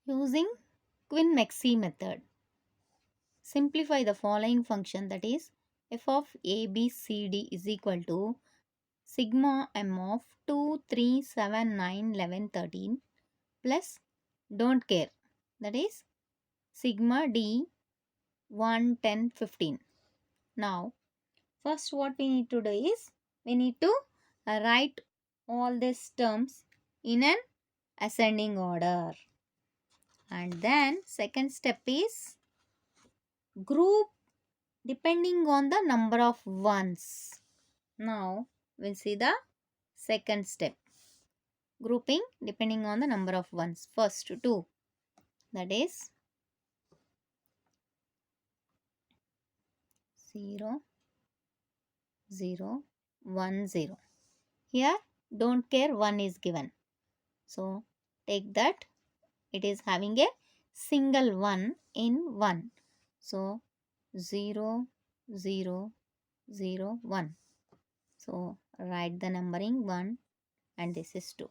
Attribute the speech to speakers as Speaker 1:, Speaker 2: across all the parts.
Speaker 1: Using Quinn-Maxey method, simplify the following function, that is f of a, b, c, d is equal to sigma m of 2, 3, 7, 9, 11, 13 plus don't care, that is sigma d 1, 10, 15. Now first what we need to do is we need to write all these terms in an ascending order, and then second step is group depending on the number of ones. Now we'll see the second step, grouping depending on the number of ones. First 2, that is 0, 0, 1, 0. Here don't care 1 is given, so take that, it is having a single 1 in 1. So 0, 0, 0, 1. So write the numbering 1 and this is 2.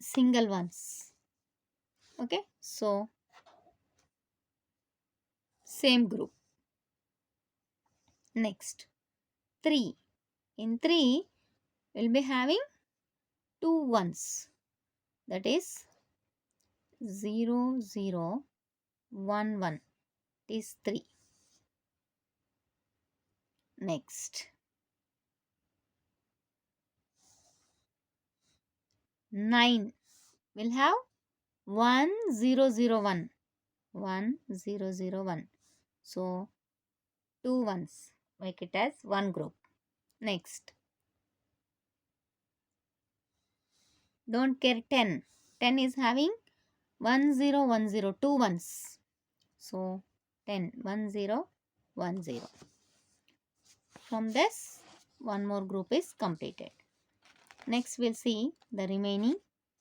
Speaker 1: Single ones. Okay. So same group. Next 3. In 3 we'll be having 2 ones. That is 0, 0, 1, 1. It is 3. Next 9 will have 1, 0, 0, 1. 1, 0, 0, 1. So 2 ones. Make it as one group. Next don't care 10. 10 is having 1, 0, 1, 0. 2 ones. So 10, 1, 0, 1, 0. From this one more group is completed. Next we'll see the remaining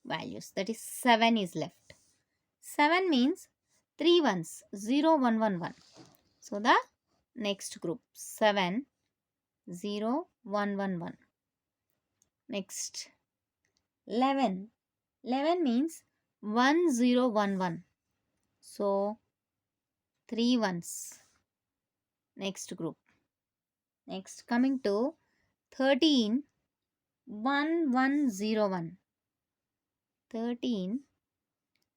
Speaker 1: values, that is 7 is left. 7 means 3 ones, 0, 1, 1, 1. So the next group 7, 0, 1, 1, 1. Next 11. 11 means 1, 0, 1, 1. So 3 ones. Next group. Next coming to 13, 1, 1, 0, 1. 13,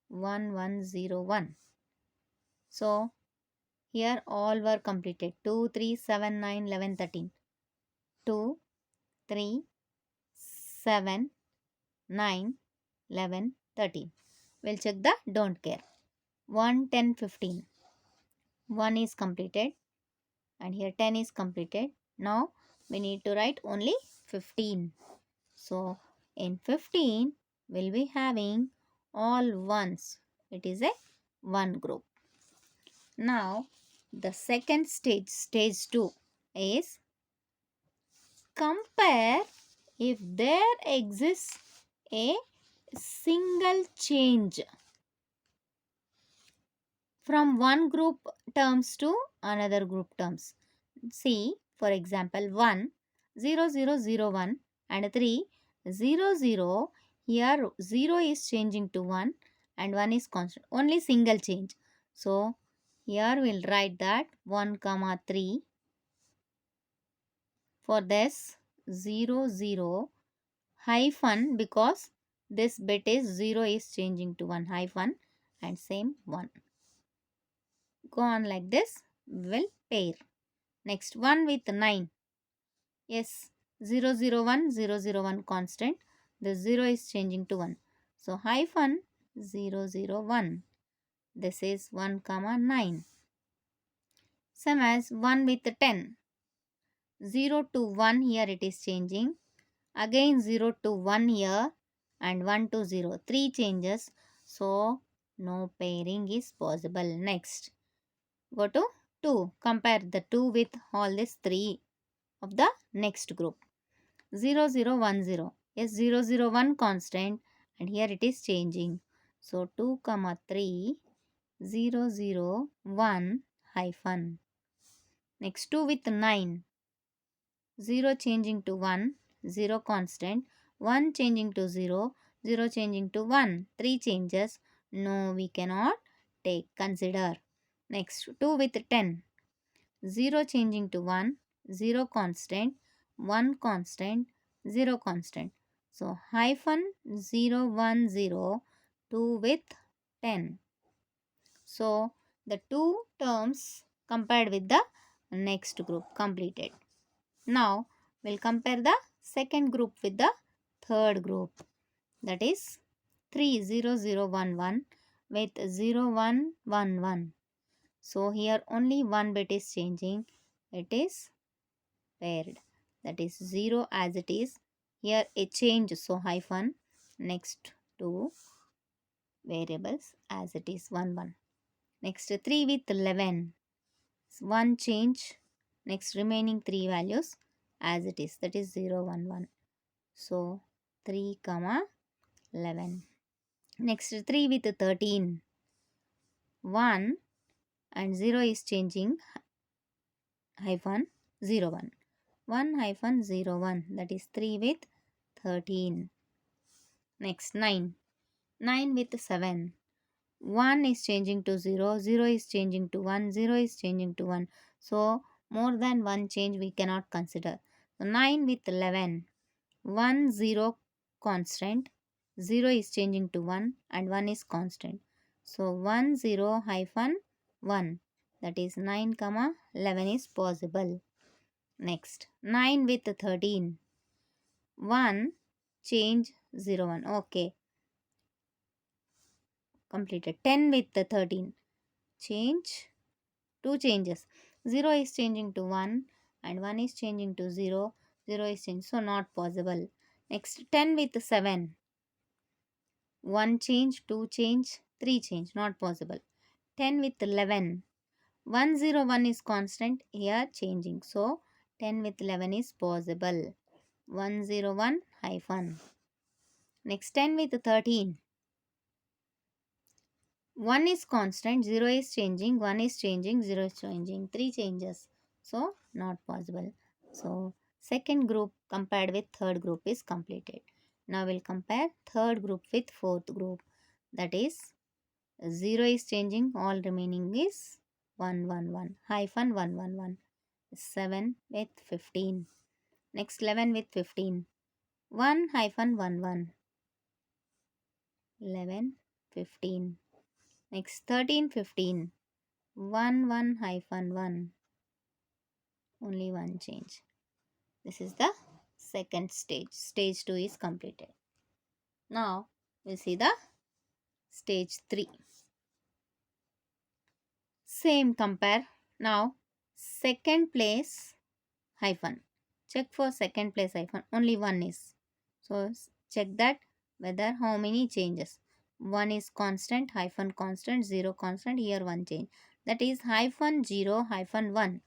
Speaker 1: 1, 1, 0, 1. So here all were completed. 2, 3, 7, 9, 11, 13. 2, 3, 7, 9, 11, 13. We'll check the don't care. 1, 10, 15. 1 is completed and here 10 is completed. Now we need to write only 15. So in 15 we'll be having all ones. It is a one group. Now the second stage, stage 2, is compare if there exists a single change from one group terms to another group terms. See, for example, 1, 0, 0, 0, 1 and 3, 0, 0. Here 0 is changing to 1 and 1 is constant. Only single change. So, here we'll write that 1, comma 3. For this 0, 0 hyphen, because this bit is 0 is changing to 1, hyphen, and same 1. Go on like this, will pair. Next 1 with 9. Yes, 0, 0, 1, 0, 0, 1 constant. The 0 is changing to 1. So hyphen 0, 0, 1. This is 1, comma 9. Same as 1 with 10. 0 to 1, here it is changing. Again 0 to 1 here and 1 to 0. 3 changes. So no pairing is possible. Next, go to 2. Compare the 2 with all these 3 of the next group. 0, 0, 1, 0. Yes, 0, 0, 1 constant and here it is changing. So 2, comma 3, 0, 0, 1 hyphen. Next 2 with 9. 0 changing to 1, 0 constant, 1 changing to 0, 0 changing to 1, 3 changes. No, we cannot take. Consider. Next, 2 with 10. 0 changing to 1, 0 constant, 1 constant, 0 constant. So hyphen 0, 1, 0, 2 with 10. So the two terms compared with the next group completed. Now we'll compare the second group with the third group, that is 3, 0, 0, 1, 1 with 0, 1, 1, 1. So here only one bit is changing. It is paired, that is 0 as it is. Here a change, so hyphen next two variables as it is 1, 1. Next 3 with 11, one change. Next remaining three values as it is, that is 0, 1, 1. So 3 comma 11. Next 3 with 13, 1 and 0 is changing, hyphen 0, 1. 1 hyphen 0, 1, that is 3 with 13. Next 9. 9 with 7. 1 is changing to 0, 0 is changing to 1, 0 is changing to 1. So more than one change we cannot consider. So 9 with 11. 1, 0 constant, 0 is changing to 1 and 1 is constant. So 1, 0 hyphen 1, that is 9 comma 11 is possible. Next 9 with 13. 1 change 0, 1. Okay, completed. 10 with 13. Change, two changes. 0 is changing to 1 and 1 is changing to 0. 0 is changing, so not possible. Next 10 with 7. 1 change, 2 change, 3 change, not possible. 10 with 11. 1, 0, 1 is constant, here changing. So 10 with 11 is possible. 1, 0, 1 hyphen. Next 10 with 13. 1 is constant, 0 is changing, 1 is changing, 0 is changing. 3 changes. So not possible. So second group compared with third group is completed. Now we'll compare third group with fourth group. That is 0 is changing, all remaining is 1, 1, 1. Hyphen 1, 1, 1. 7 with 15. Next 11 with 15. 1 hyphen 1, 1. 11, 15. Next 13, 15. 1, 1 hyphen 1. Only one change. This is the second stage. Stage 2 is completed. Now we'll see the stage 3. Same compare. Now second place hyphen. Check for second place hyphen. Only one is. So check that whether how many changes. 1 is constant, hyphen constant, 0 constant. Here one change. That is hyphen 0 hyphen 1.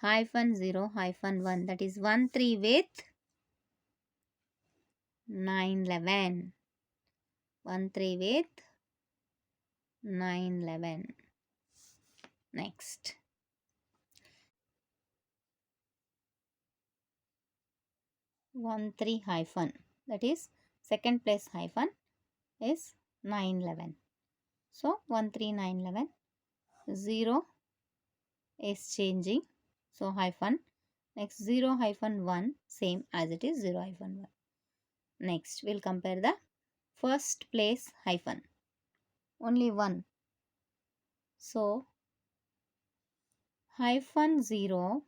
Speaker 1: Hyphen 0 hyphen 1. That is 1 3 with 9 11. 1 3 with 9 11. Next. 1 3 hyphen. That is second place hyphen is 9 11. So 1 3 9 11. 0 is changing. So hyphen. Next 0 hyphen 1 same as it is 0 hyphen 1. Next we'll compare the first place hyphen. Only one. So hyphen 0.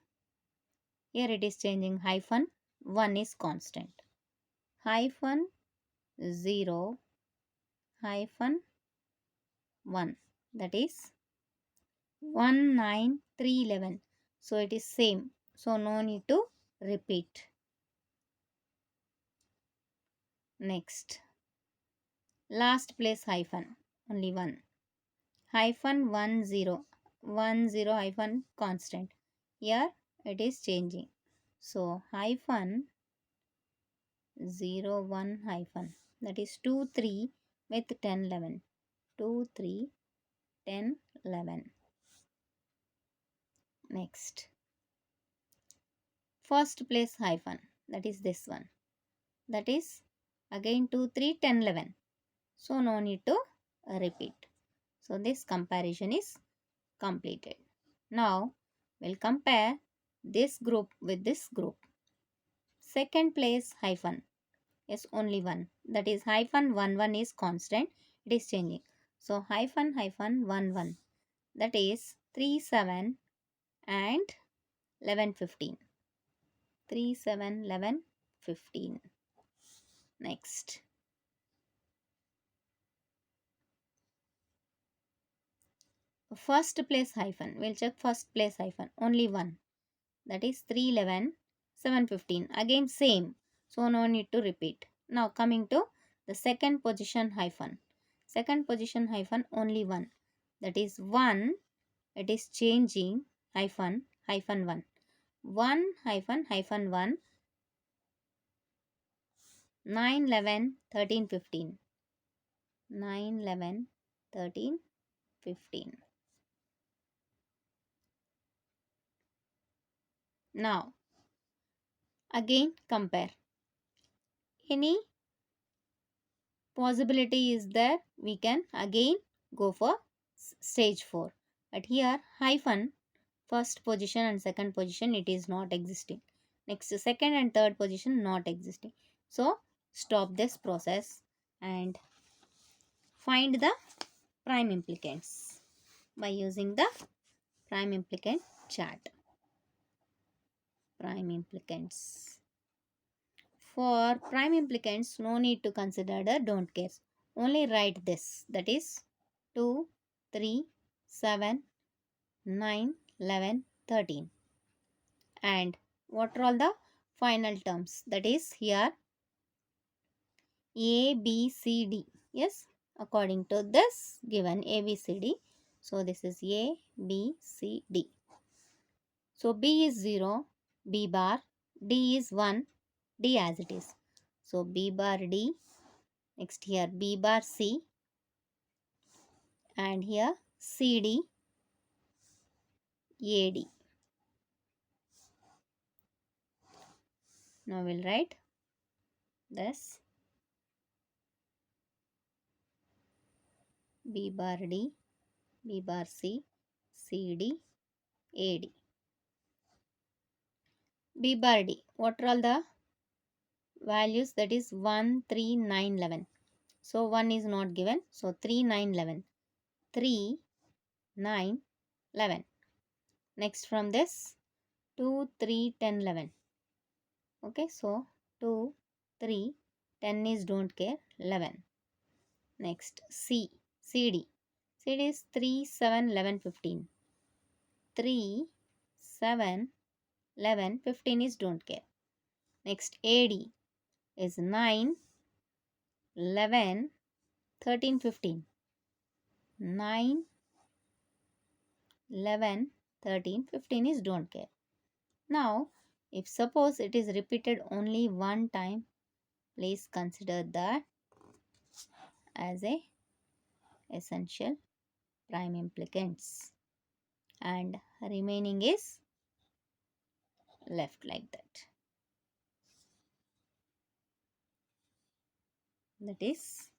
Speaker 1: Here it is changing, hyphen 1 is constant. Hyphen 0 hyphen 1, that is 1 9 3 11. So it is same. So no need to repeat. Next. Last place hyphen. Only one. Hyphen 1 0. 1 0 hyphen constant. Here it is changing. So hyphen 0 1 hyphen, that is 2 3 with 10 11. 2 3 10 11. Next first place hyphen, that is this one, that is again 2 3 10 11. So no need to repeat. So this comparison is completed. Now we'll compare this group with this group. Second place hyphen is only one. That is hyphen 1 1 is constant. It is changing. So hyphen hyphen 1 1. That is 3 7 and 11 15. 3 7 11 15. Next. First place hyphen. We'll check first place hyphen. Only one. That is 3 11 7 15. Again same. So no need to repeat. Now coming to the second position hyphen. Second position hyphen only one. That is 1. It is changing hyphen hyphen 1. 1 hyphen hyphen 1. 9 11 13 15. 9 11 13 15. Now again compare. Any possibility is there, we can again go for stage 4. But here hyphen first position and second position it is not existing. Next second and third position not existing. So stop this process and find the prime implicants by using the prime implicant chart. Prime implicants. For prime implicants, no need to consider the don't cares. Only write this. That is 2, 3, 7, 9, 11, 13. And what are all the final terms? That is here A, B, C, D. Yes, according to this given A, B, C, D. So this is A, B, C, D. So B is 0, B bar, D is 1, D as it is. So B bar D, next here B bar C, and here CD, AD. Now we'll write this B bar D, B bar C, CD, AD. B bar D, what are all the values? That is 1, 3, 9, 11. So 1 is not given. So 3, 9, 11. 3, 9, 11. Next from this 2, 3, 10, 11. Okay, so 2, 3, 10 is don't care, 11. Next CD is 3, 7, 11, 15. 3, 7, 11, 15 is don't care. Next AD is 9, 11, 13, 15. 9, 11, 13, 15 is don't care. Now, if suppose it is repeated only one time, please consider that as a essential prime implicants, and remaining is left like that. That is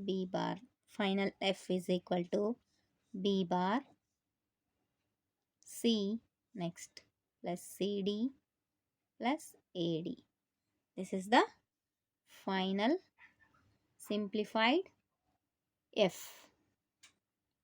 Speaker 1: B bar. Final F is equal to B bar C next plus CD plus AD. This is the final simplified F.